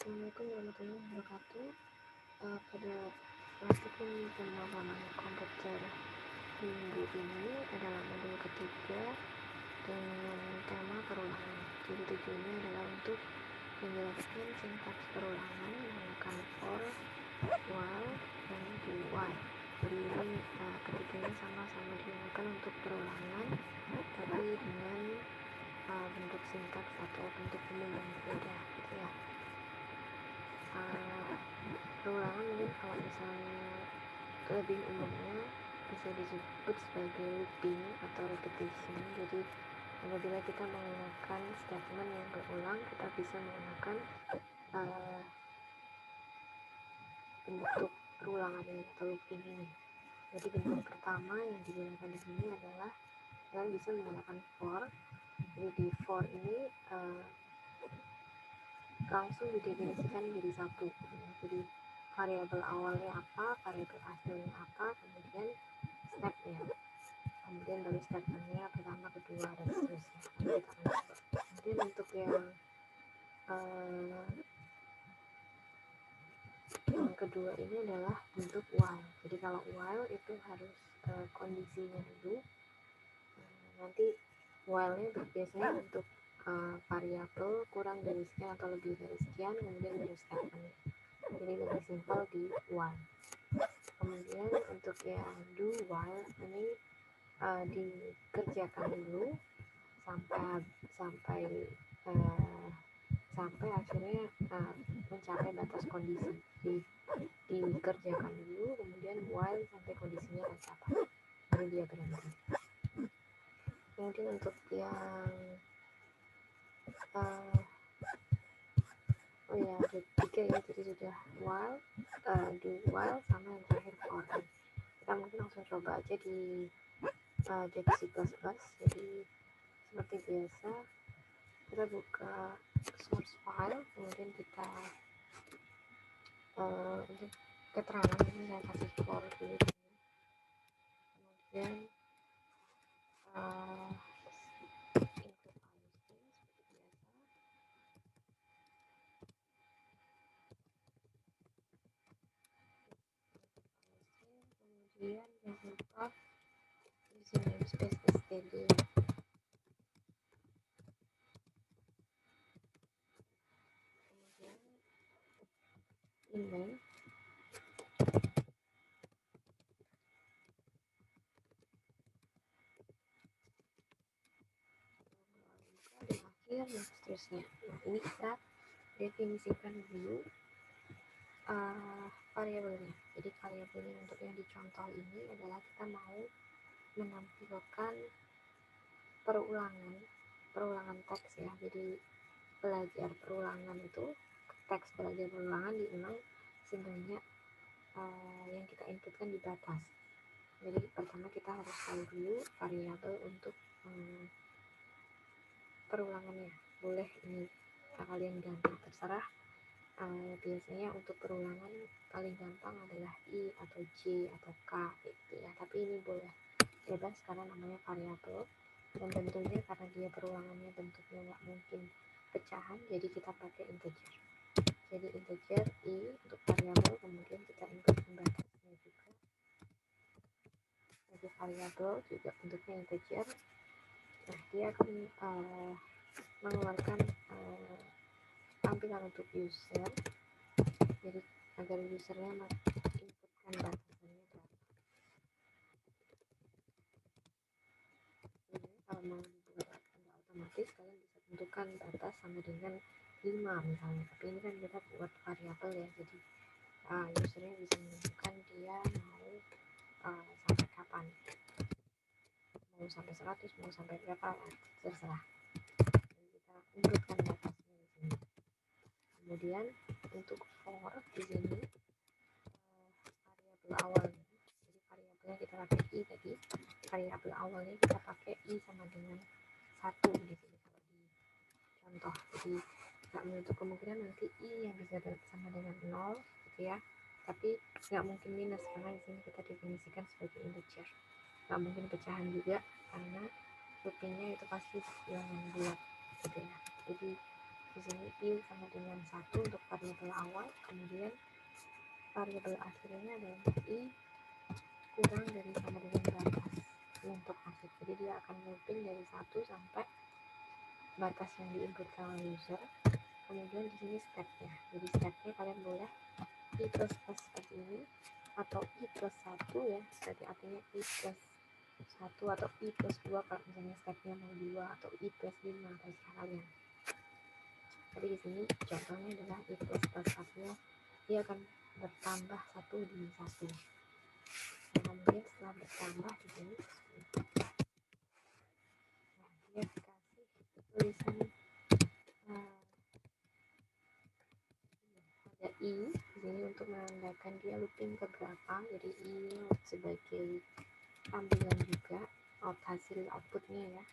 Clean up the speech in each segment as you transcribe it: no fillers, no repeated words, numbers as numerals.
Assalamualaikum warahmatullahi wabarakatuh. Pada praktikum pemahaman komputer minggu ini adalah modul ketiga dengan tema perulangan. Jadi tujuannya adalah untuk menjelaskan sintaks perulangan menggunakan for, while, dan do while. Jadi ini ketiganya sama-sama digunakan untuk perulangan, tapi dengan bentuk sintaks atau bentuk umum yang berbeda, gitu ya. Perulangan mungkin kalau misalnya lebih umumnya bisa disebut sebagai looping atau repetition. Jadi apabila kita menggunakan statement yang berulang, kita bisa menggunakan bentuk perulangan ini atau looping ini. Jadi bentuk pertama yang digunakan di sini adalah kalian bisa menggunakan for. Jadi di for ini langsung didefinisikan menjadi satu. Jadi variabel awalnya apa, variabel akhirnya apa, kemudian stepnya, kemudian baru statementnya pertama, kedua, dan seterusnya. Kemudian untuk yang kedua ini adalah bentuk while. Jadi kalau while itu harus kondisinya dulu. Nanti while-nya biasanya untuk variabel kurang dari sekian atau lebih dari sekian, kemudian baru statement. Jadi lebih simpel di while. Kemudian untuk yang do while ini dikerjakan dulu sampai akhirnya mencapai batas kondisi. Jadi dikerjakan dulu, kemudian while sampai kondisinya tercapai, baru dia berhenti. Kemudian untuk yang ada tiga ya, jadi sudah while, do while, sama yang terakhir for. Kita mungkin langsung coba aja di JPC++. Jadi seperti biasa kita buka source file, kemudian kita untuk keterangan ini saya kasih for dulu, kemudian kemudian jangan lupa isi namespace std, kemudian inline, dan akhir, dan seterusnya. Nah, ini kita definisikan dulu variabelnya. Jadi variabelnya untuk yang dicontoh ini adalah kita mau menampilkan perulangan teks ya. Jadi belajar perulangan itu, teks belajar perulangan diulang sehingga yang kita inputkan dibatas. Jadi pertama kita harus tahu dulu variabel untuk perulangannya. Boleh ini kalian ganti, terserah. Biasanya untuk perulangan paling gampang adalah I atau J atau K gitu ya, tapi ini boleh bebas karena namanya variabel, dan tentunya karena dia perulangannya bentuknya nggak mungkin pecahan, jadi kita pakai integer. Jadi integer I untuk variabel, kemudian kita inputkan batasnya juga sebagai variabel, juga bentuknya integer. Nah, dia akan mengeluarkan tampilan untuk user, jadi agar usernya inputkan batasannya berapa. Kalau mau dibuat otomatis, kalian bisa tentukan batas sama dengan 5 misalnya, tapi ini kan kita buat variabel ya, jadi usernya bisa menentukan dia mau sampai kapan, mau sampai 100, mau sampai berapa, terserah. Dan kita inputkan batasnya di sini. Kemudian untuk for di sini variabel awalnya, jadi variabelnya kita pakai I tadi, variabel awalnya kita pakai I sama dengan 1 di sini kalau di contoh. Jadi nggak menutup kemungkinan nanti I yang bisa sama dengan 0 gitu ya, tapi nggak mungkin minus karena di sini kita definisikan sebagai integer. Nggak mungkin pecahan juga karena loopingnya itu pasti yang bulat gitu ya. Jadi Di sini i sama dengan 1 untuk variabel awal, kemudian variabel akhirnya adalah i kurang dari sama dengan batas untuk akhir. Jadi dia akan looping dari 1 sampai batas yang diinputkan oleh user. Kemudian di sini stepnya. Jadi stepnya kalian boleh i plus plus seperti ini atau i plus 1 ya. Berarti artinya i plus 1 atau i plus 2 kalau misalnya stepnya mau 2 atau i plus 5 terserah kalian. Jadi di sini contohnya adalah i plus plus 1 dia akan bertambah 1 di 1. Nah, kemudian setelah bertambah di sini dia dikasih tulisan ada i di sini untuk menandakan dia looping ke berapa. Jadi i sebagai tampilan juga hasil outputnya ya.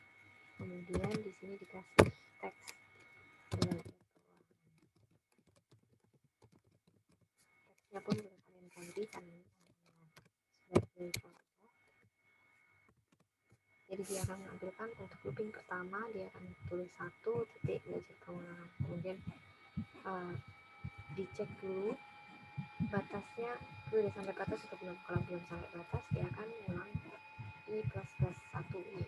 Kemudian di sini dikasih teks teksnya pun boleh kalian ganti kan sebagai contoh. Jadi dia akan mengambilkan untuk looping pertama dia akan tulis 1 titik belajar pengulangan. Kemudian dicek dulu batasnya sudah sampai batas atau belum. Kalau belum sampai batas dia akan ulang i plus plus 1 ini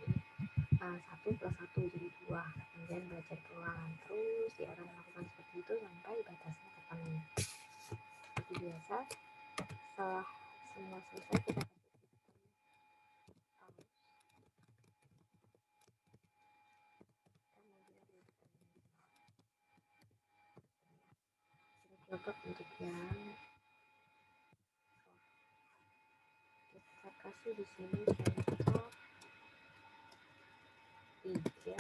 1 plus 1 jadi 2. Kemudian belajar pengulangan terus dia akan melakukan seperti itu sampai batasnya terpenuhi. Seperti biasa setelah semua selesai kita kasih coba untuk yang kita kasih di sini contoh 3 1.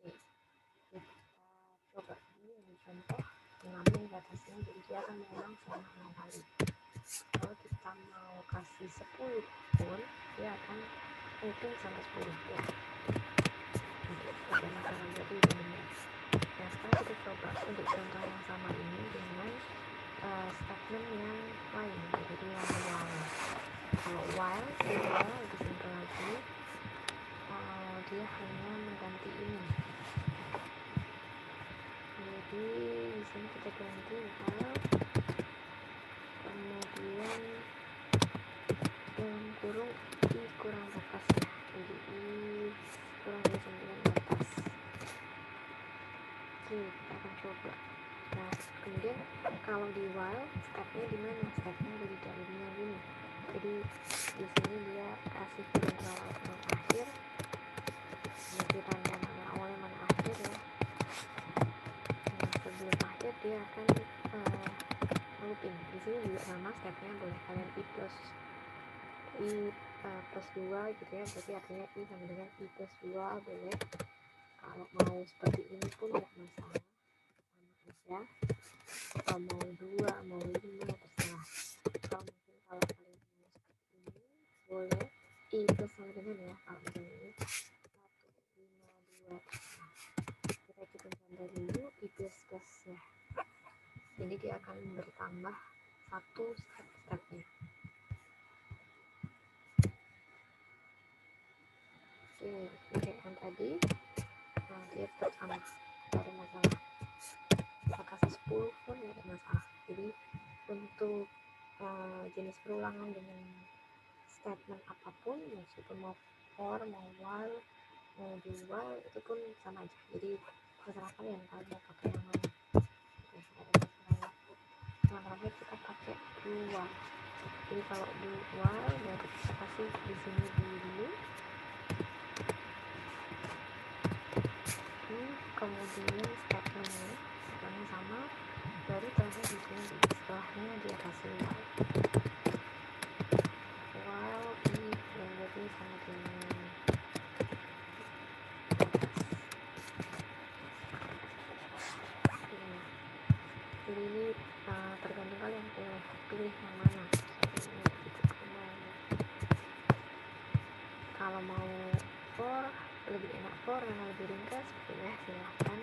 Oke, kita coba ini yang contoh mengambil batasnya, jadi dia akan mengulang selama 6 kali. Kalau kita mau kasih 10 pun dia akan looping sampai 10 pun. Ada masalah jadi benar. Nah sekarang kita coba untuk contoh yang sama ini dengan statement yang lain, jadi yang while. Kalau while dia lebih simpel lagi, dia hanya mengganti ini. Jadi di sini kita ganti while, kemudian dalam kurung i kurang batasnya, jadi i kurang dari 9 batas. Oke, kita akan coba. Nah, kemudian kalau di while stepnya di mana? Stepnya ada di dalamnya gini. Jadi di sini dia kasih kurang awal akhir. Jadi tanda mana awal mana akhir ya. Nah, sebelum akhir dia akan looping. Di sini juga sama stepnya, boleh kalian i plus 2 gitu ya. Berarti artinya i sama dengan i plus 2 boleh. Kalau mau seperti ini pun tidak masalah, sama aja. Atau mau 2 mau 5 terserah. Kalau mungkin kalau kalian mau seperti ini boleh i plus sama dengan ya. Kalau misalnya ini 1 5 2 terserah. Kita hitungkan dulu i plus plus ya. Jadi dia akan bertambah 1 step-stepnya. Oke, ini kayak yang tadi. Nah, dia tetap sama, tidak ada masalah. Kita kasih 10 pun tidak ada masalah. Jadi untuk jenis perulangan dengan statement apapun, meskipun mau for, mau while, mau do while, itu pun sama aja. Jadi terserah kalian kalau mau pakai yang mana. Oke, ada masalah. Yang terakhir kita pakai do while. Jadi kalau do while berarti kita kasih di sini dulu. Kemudian statementnya sama, baru terakhir di sini setelahnya dia kasih while if yang berarti sama dengan jadi ini tergantung kalian pilih yang mana. Kalau mau for lebih enak for yang lebih ringkas boleh silahkan.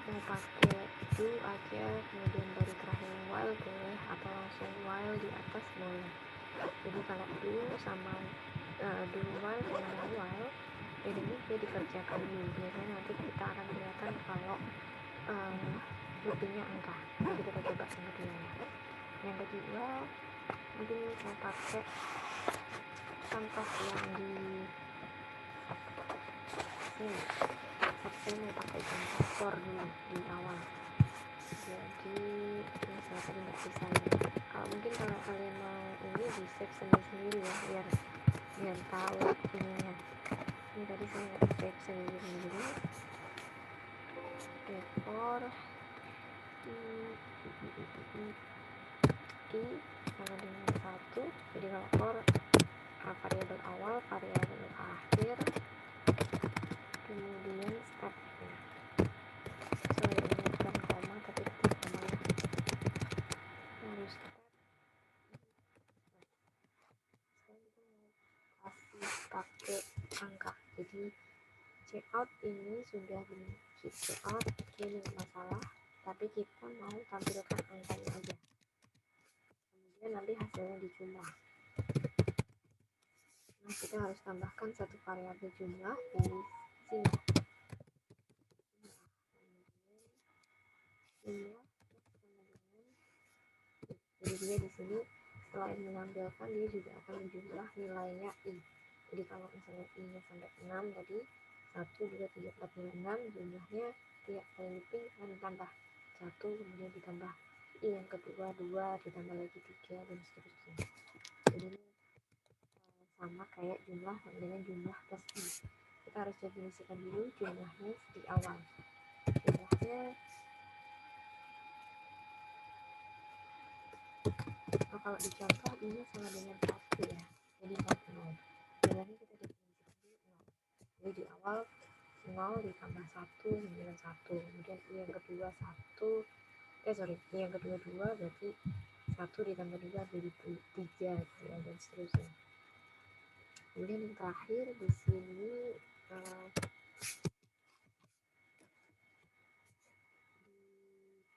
Mau pakai do aja kemudian baru terakhir while boleh, atau langsung while di atas boleh. Jadi kalau do sama do while dengan while ini dia dikerjakan dulu. Biasanya nanti kita akan kelihatan kalau lebihnya angka. Jadi kita coba yang kedua. Yang kedua mungkin saya pakai contoh yang di sini. Saya mau pakai contoh for dulu di awal. Jadi ini saya tadi nggak bisa ya. Mungkin kalau kalian mau ini di save sendiri ya, biar tahu ininya. Ini tadi saya nggak save sendiri. Oke, for i sama dengan 1. Jadi kalau for variabel awal, variabel akhir, kemudian stepnya. Sorry, ini bukan koma tapi ketik koma ya. Harus step. Sekarang kita mau kasih pakai angka. Jadi checkout ini sudah di checkout, ini masalah, tapi kita mau tampilkan angkanya aja. Kemudian nanti hasilnya dijumlah. Nah, kita harus tambahkan satu variabel jumlah di sini. Jadi dia di sini selain menampilkan, dia juga akan menjumlah nilainya i. Jadi kalau misalnya i nya sampai 6 tadi 1, 2, 3, 4, 5, 6, jumlahnya tiap kali looping akan ditambah 1, kemudian ditambah i yang kedua 2, ditambah lagi 3, dan seterusnya. Jadi ini sama kayak jumlah dengan jumlah plus i. Kita harus definisikan dulu jumlahnya di awal. Jumlahnya kalau dicontoh ini sama dengan 1 ya, jadi 0. Jumlahnya kita definisikan dulu 0. Jadi di awal 0 ditambah 1 dengan 1, kemudian i yang kedua 1, i yang kedua 2, berarti 1 ditambah 2 jadi 3 gitu ya, dan seterusnya. Kemudian yang terakhir di sini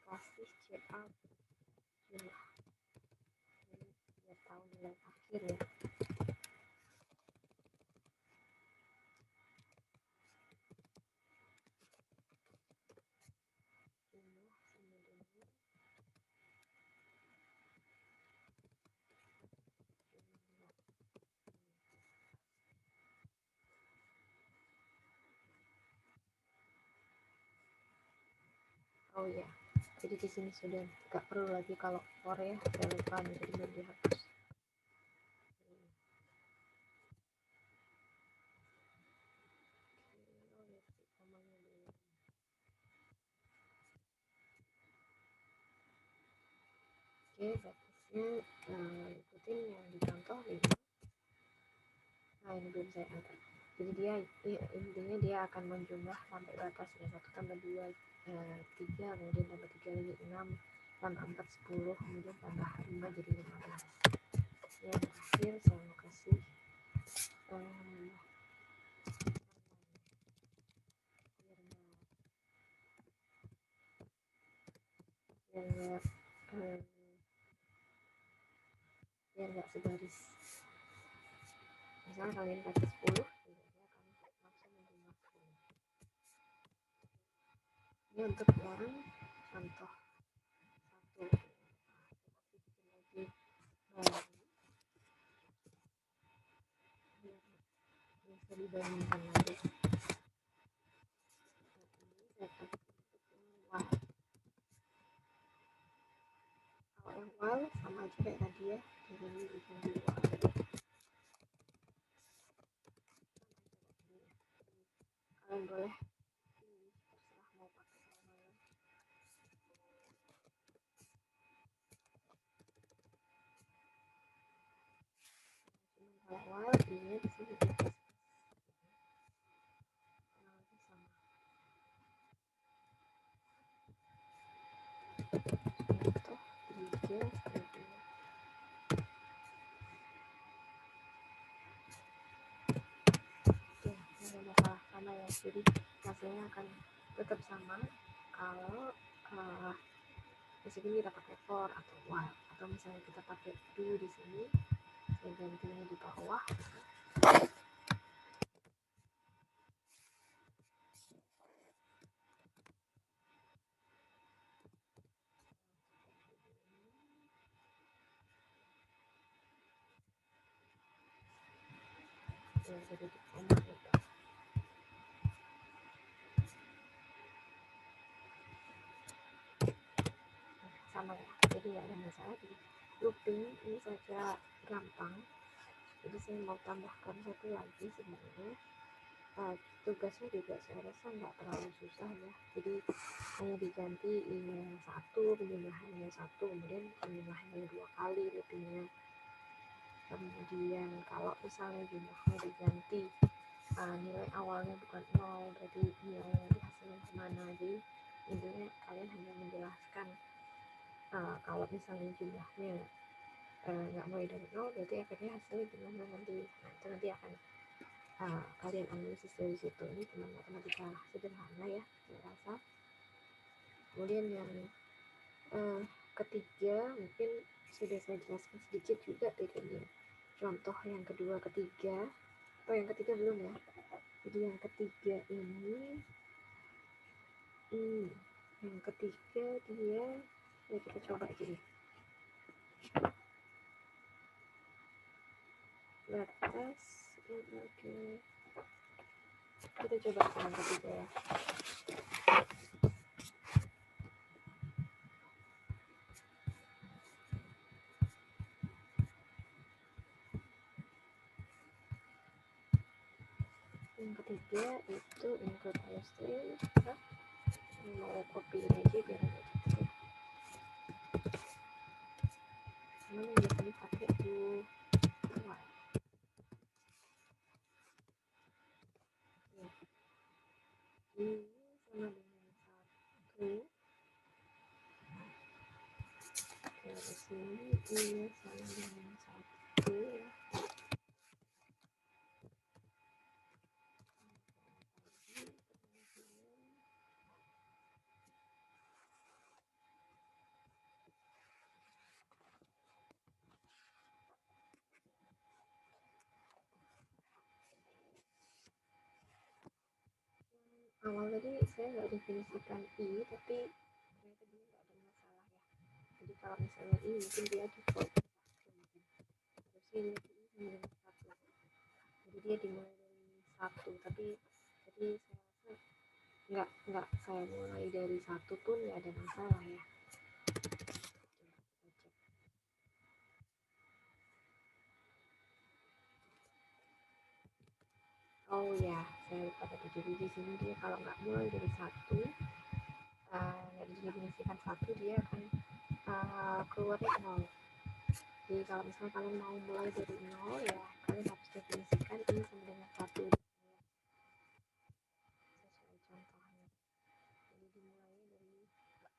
dikasih checkout jumlah, jadi biar tahu nilai akhir ya. Oh ya, jadi di sini sudah nggak perlu lagi kalau for ya, udah lupa nih, jadi udah dihapus. Oke, batasnya ikutin yang dicontoh 5. Nah, ini belum saya angkat. Jadi dia intinya dia akan menjumlah sampai batas ya, 1 tambah 2 3, kemudian tambah 3 lagi 6, tambah 4 10, kemudian tambah 5 jadi 15. Yang terakhir saya mau kasih biar nggak sebaris. Misalnya kalian kasih 10, dia akan langsung menjumlah 10. Ini untuk yang contoh 1. Lagi bisa dibandingkan lagi. Kalau yang while sama aja kayak tadi ya, jadi bikin di while. Kalian boleh terserah mau pakai yang mana. Cuman kalau while ini di sini sama. Contoh 3 ada masalah sama ya, jadi hasilnya akan tetap sama kalau di sini kita pakai for atau while, atau misalnya kita pakai do di sini, saya gantinya di bawah Ya, jadi di rumah gitu. Sama ya, jadi nggak ada masalah di looping ini saja gampang. Jadi saya mau tambahkan satu lagi sebenarnya. Tugasnya juga saya rasa nggak terlalu susah ya, jadi hanya diganti ini yang satu, penjumlahannya satu, kemudian penjumlahannya 2 kali loopingnya. Kemudian kalau misalnya jumlahnya diganti nilai awalnya bukan 0, berarti nilai yang dihasilkan kemana. Jadi intinya kalian hanya menjelaskan kalau misalnya jumlahnya nggak mulai dari 0, berarti akhirnya hasilnya gimana nanti. Nah, itu nanti akan kalian analisis dari situ. Ini cuma matematika sederhana ya, saya rasa. Kemudian yang ketiga mungkin sudah saya jelaskan sedikit juga bedanya contoh yang kedua ketiga. Yang ketiga belum ya. Jadi yang ketiga ini yang ketiga dia ya, kita coba aja nih. Batas oke. Kita coba yang ketiga ya. Yang ketiga itu include string. Mau copy aja biar ada cepet. Cuman yang biasanya pakai tuh ini sama dengan satu. Dari sini ini sama dengan satu ya. Awal tadi saya nggak definisikan i, tapi ternyata dia nggak ada masalah ya. Jadi kalau misalnya i mungkin dia default harusnya dia i sama dengan satu. Jadi dia dimulai dari satu, tapi jadi saya rasa nggak saya mulai dari satu pun nggak ada masalah ya. Oh ya, saya lupa tadi. Jadi di sini dia kalau nggak mulai dari satu, nggak didefinisikan satu, dia akan keluarnya nol. Jadi kalau misalnya kalian mau mulai dari nol ya, kalian harus definisikan ini sama dengan satu. Sesuai contohnya. Jadi dimulai dari satu,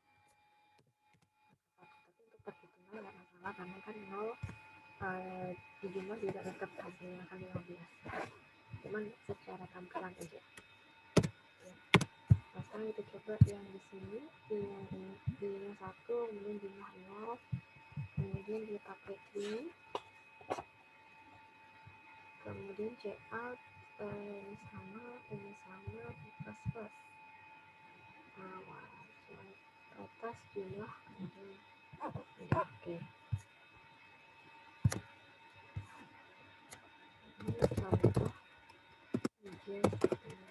tapi untuk perhitungan nggak masalah karena kan nol di jumlah juga tetap hasilnya akan 15. Cuman secara tampilan aja. Nah, sekarang kita coba yang di sini, di yang satu, kemudian jumlah 0, kemudian dia pakai ini, kemudian check out ini sama plus plus atas jumlah kemudian udah oke. Ini contoh ujian seperti ini.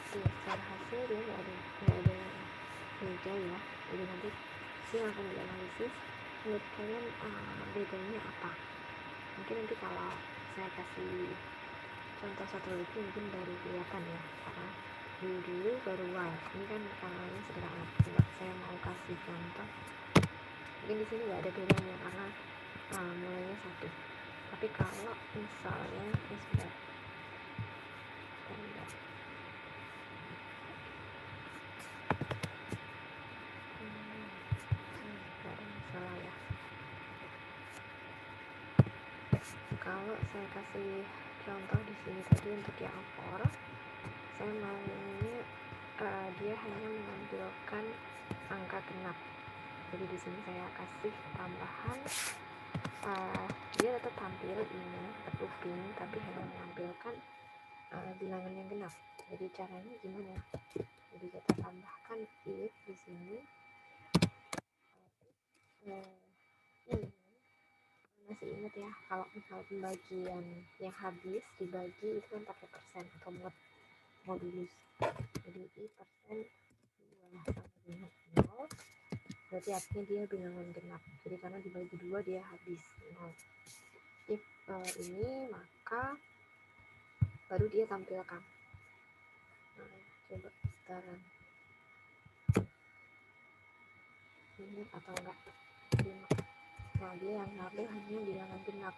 Secara hasil dia nggak ada beda ya. Jadi nanti silakan dianalisis menurut kalian bedanya apa. Mungkin nanti kalau saya kasih contoh satu lagi mungkin baru kelihatan ya, karena dulu baru while. Ini kan ini sederhana. Coba saya mau kasih contoh. Mungkin di sini nggak ada bedanya karena mulainya satu. Tapi kalau misalnya ini sudah masalah ya. Kalau saya kasih contoh di sini tadi untuk yang for, saya maunya dia hanya menampilkan angka genap. Jadi di sini saya kasih tambahan, dia tetap tampil ini looping, tapi hanya menampilkan bilangan yang genap. Jadi caranya gimana? Jadi kita tambahkan if di sini. Masih ingat ya, kalau misal pembagian yang habis dibagi itu kan pakai persen atau modulus. Jadi i persen 2 sama dengan 0, berarti artinya dia bilangan genap. Jadi karena dibagi 2 dia habis 0. If ini maka baru dia tampilkan. Nah, coba sekarang ini atau enggak. Nah, dia yang ngambil hanya bilangan genap.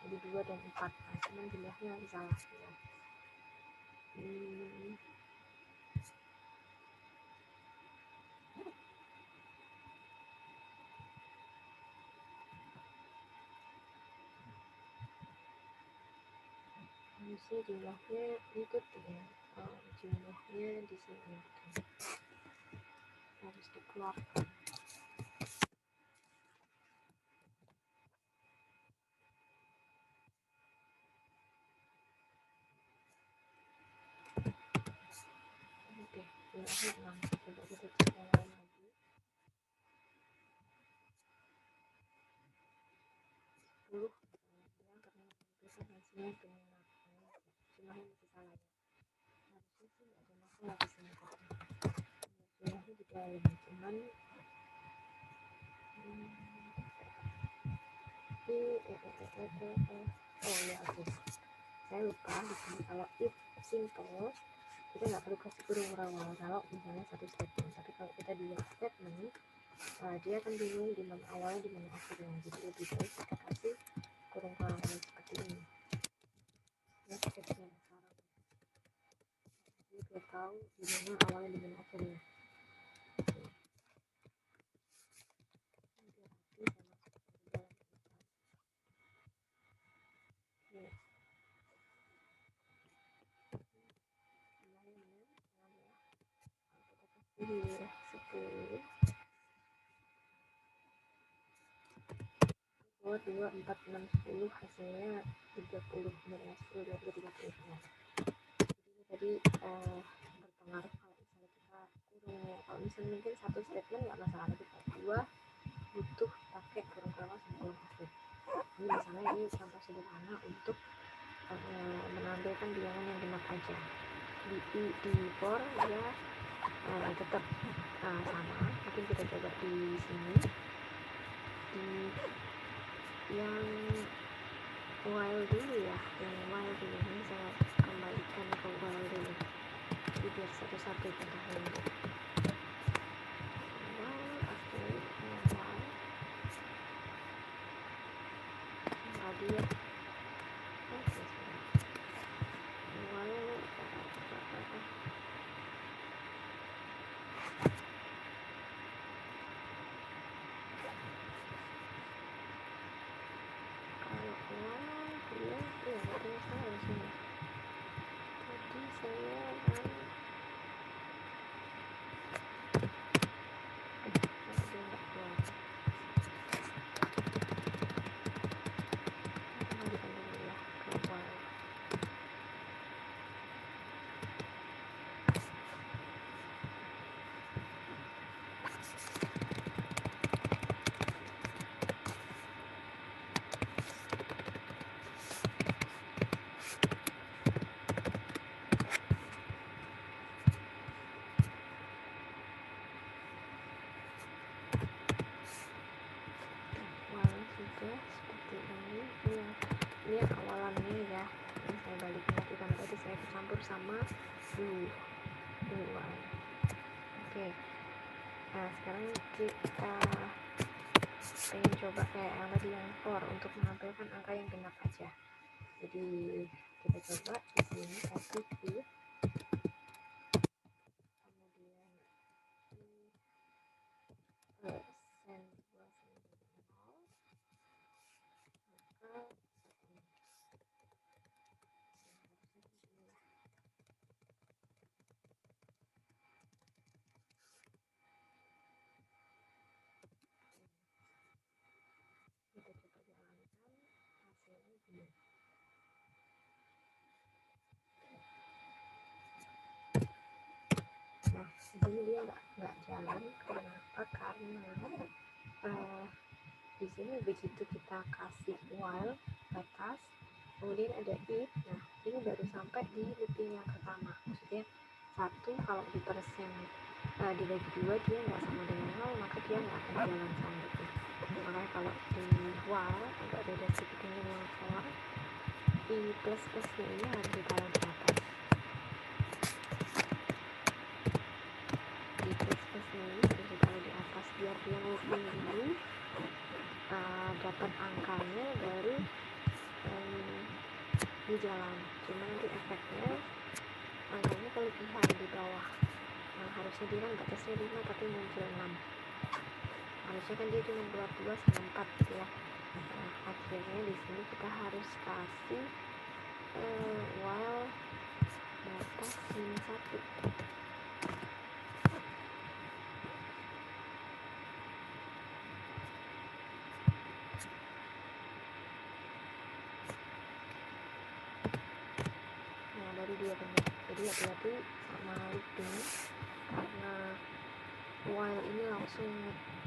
Jadi 2 dan 4. Nah, cuman jumlahnya salah. Harusnya jumlahnya ikut ya, jumlahnya di sini harus dikeluarkan. Oke, jumlahnya 6. Coba kita cek yang lain lagi. 10 yang karena tulisan hasilnya genap, jumlahnya masih salah ya. Harusnya sih nggak ada masalah di sini kok. Jumlahnya di dalam, cuman oh ya oke. Saya lupa di sini kalau if simple kita nggak perlu kasih kurung rawal kalau misalnya satu statement, tapi kalau kita dua statement dia akan bingung di mana awalnya di mana akhirnya. Jadi lebih baik kita kasih kurung rawal seperti ini ya, stepnya sekarang jadi kita tahu di mana awalnya di mana akhirnya. Ini 10 2, 4, 6, 10 hasilnya 30 benar 10, 20, 30 ya. Jadi tadi berpengaruh kalau misalnya kita kurung, kalau misalnya mungkin satu statement nggak masalah, tapi kalau dua butuh pakai kurung awal sama kurung akhir. Ini misalnya ini contoh sederhana untuk menampilkan bilangan yang genap aja. Di for dia tetap sama. Mungkin kita coba di sini di yang while dulu ya, yang while dulu ini saya kembalikan ke while dulu. Jadi biar satu-satu kita lihat. While after while dia sudah seperti ini. Ini awalannya ya, ini saya balik lagi karena tadi saya kecampur sama dua. Oke, nah sekarang kita pengen coba kayak yang tadi yang for untuk menampilkan angka yang genap aja. Jadi kita coba di sini kasih if, kemudian persen 2 sama 0, maka ini dia nggak jalan. Kenapa? Karena di sini begitu kita kasih while batas, kemudian ada if, nah ini baru sampai di looping yang pertama. Maksudnya satu kalau di persen dibagi dua dia nggak sama dengan nol, maka dia nggak akan jalan selanjutnya. Makanya kalau di while agak beda sedikit dengan yang for, di plus plusnya ini harus ditaruh di atas. Di plus plusnya ini harus ditaruh di atas biar dia looping dulu, dapat angkanya baru di jalan. Cuma nanti efeknya angkanya kelebihan di bawah. Nah, harusnya dia kan batasnya 5 tapi muncul 6. Harusnya kan dia cuma buat 2 sama 4 gitu ya. Nah, akhirnya di sini kita harus kasih while batas min 1. Nah, baru dia benar. Jadi hati-hati sama looping, karena while ini langsung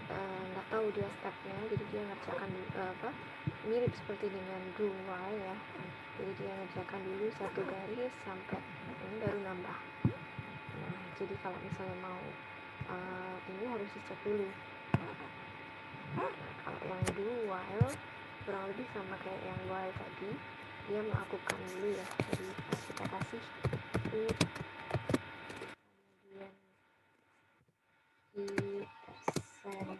nggak tahu dia stepnya, jadi dia ngerjakan mirip seperti dengan do while ya. Jadi dia ngerjakan dulu satu garis sampai ini baru nambah. Nah, jadi kalau misalnya mau ini harus dicek dulu. Nah, kalau yang do while kurang lebih sama kayak yang while tadi, dia melakukan dulu ya. Jadi kita kasih if, kemudian di persen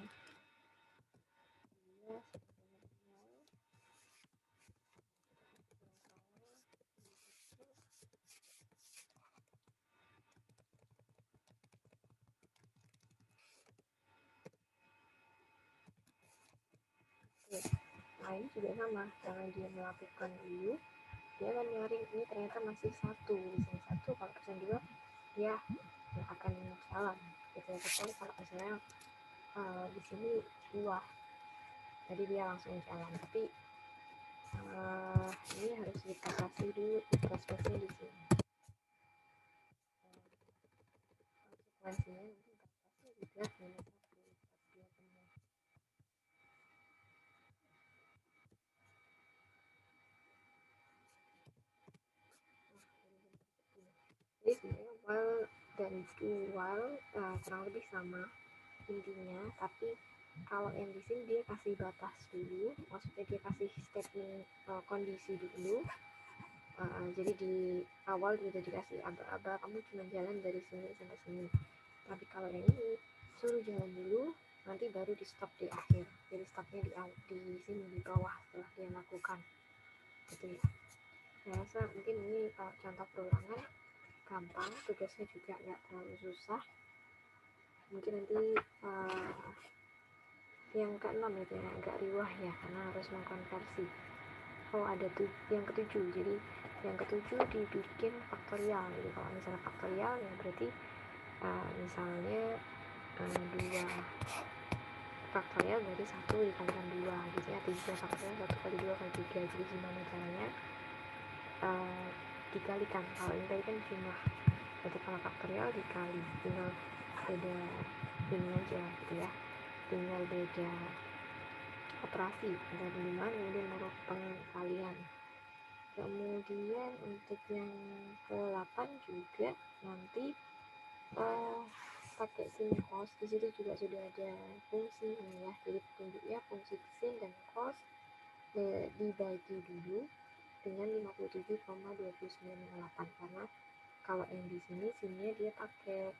dia nah ini juga sama, karena dia melakukan dulu, dia akan nyaring ini ternyata masih satu, di sini satu, kalau persen dua dia akan jalan gitu ya. Kecuali kalau misalnya di sini dua, jadi dia langsung jalan. Tapi ini harus kita kasih dulu plus-plusnya di sini. Konsekuensinya nanti batasnya juga minus 1 pas dia penuh. Jadi sebenarnya while dan do while kurang lebih sama intinya, tapi kalau yang di sini dia kasih batas dulu, maksudnya dia kasih statement kondisi dulu. Jadi di awal dia udah dikasih aba-aba, kamu cuma jalan dari sini sampai sini. Tapi kalau yang ini suruh jalan dulu, nanti baru di stop di akhir. Jadi stopnya di sini di bawah setelah dia lakukan. Gitu ya. Saya rasa mungkin ini contoh perulangan gampang, tugasnya juga nggak terlalu susah. Mungkin nanti yang keenam itu yang agak riwah ya, karena harus mengkonversi. Ada tuh yang ketujuh, jadi yang ketujuh dibikin faktorial. Jadi kalau misalnya faktorial ya berarti misalnya 2 faktorial berarti 1 dikalikan 2 gitu ya. 3 faktorial 1 kali 2 kali 3. Jadi gimana caranya dikalikan. Kalau ini tadi kan jumlah, berarti kalau faktorial dikali, tinggal beda ini aja gitu ya, tinggal beda operasi, ada penimbangan kemudian huruf pengkalian. Kemudian untuk yang ke-8 juga nanti pakai sin cos. Di situ juga sudah ada fungsi ini ya, jadi petunjuknya fungsi sin dan cos dibagi dulu dengan 57,2908, karena kalau yang di sini sinnya dia pakai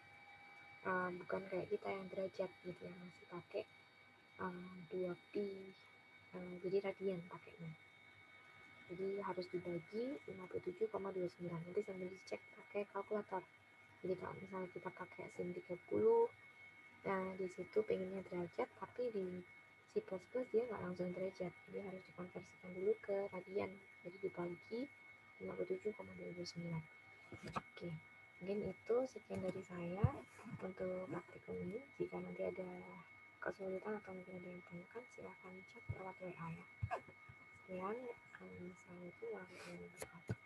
bukan kayak kita yang derajat gitu ya, masih pakai 2pi, jadi radian pakainya. Jadi harus dibagi 57,29. Nanti sambil dicek pakai kalkulator. Jadi kalau misalnya kita pakai sin 30, nah di situ pengennya derajat, tapi di C++ dia nggak langsung derajat, dia harus dikonversikan dulu ke radian. Jadi dibagi 57,29. Oke, mungkin itu sekian dari saya untuk praktikum ini. Jika nanti ada kesulitan atau mungkin ada yang tanyakan, silahkan chat lewat WA ya. Sekian, assalamualaikum warahmatullahi wabarakatuh.